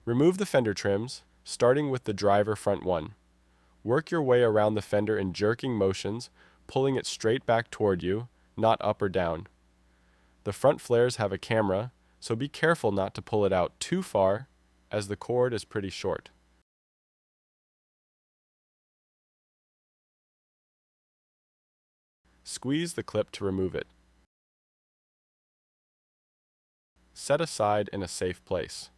Remove the fender trims, starting with the driver front one. Work your way around the fender in jerking motions, pulling it straight back toward you, not up or down. The front flares have a camera, so be careful not to pull it out too far, as the cord is pretty short. Squeeze the clip to remove it. Set aside in a safe place.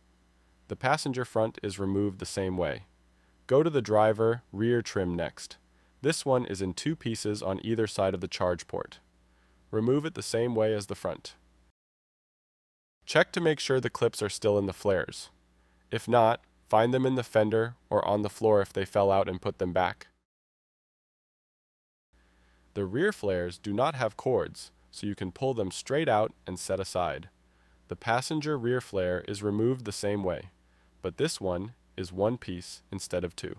The passenger front is removed the same way. Go to the driver rear trim next. This one is in two pieces on either side of the charge port. Remove it the same way as the front. Check to make sure the clips are still in the flares. If not, find them in the fender or on the floor if they fell out and put them back. The rear flares do not have cords, so you can pull them straight out and set aside. The passenger rear flare is removed the same way, but this one is one piece instead of two.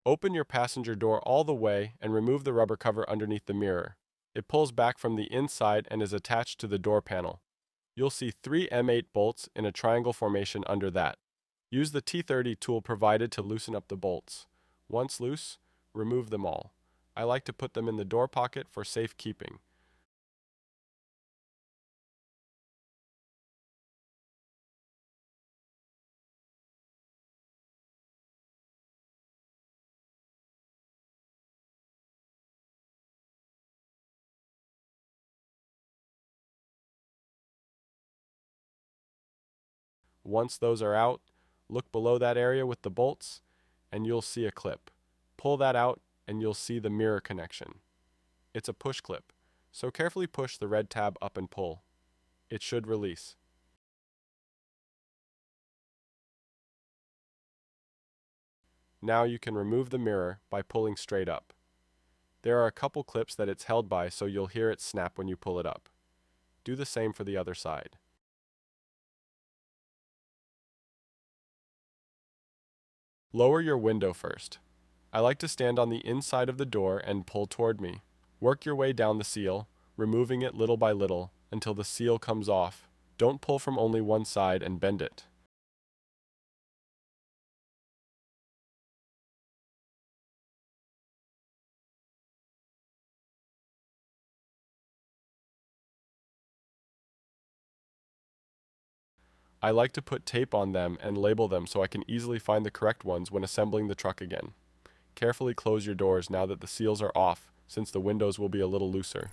Open your passenger door all the way and remove the rubber cover underneath the mirror. It pulls back from the inside and is attached to the door panel. You'll see 3 M8 bolts in a triangle formation under that. Use the T30 tool provided to loosen up the bolts. Once loose, remove them all. I like to put them in the door pocket for safekeeping. Once those are out, look below that area with the bolts, and you'll see a clip. Pull that out, and you'll see the mirror connection. It's a push clip, so carefully push the red tab up and pull. It should release. Now you can remove the mirror by pulling straight up. There are a couple clips that it's held by, so you'll hear it snap when you pull it up. Do the same for the other side. Lower your window first. I like to stand on the inside of the door and pull toward me. Work your way down the seal, removing it little by little until the seal comes off. Don't pull from only one side and bend it. I like to put tape on them and label them so I can easily find the correct ones when assembling the truck again. Carefully close your doors now that the seals are off, since the windows will be a little looser.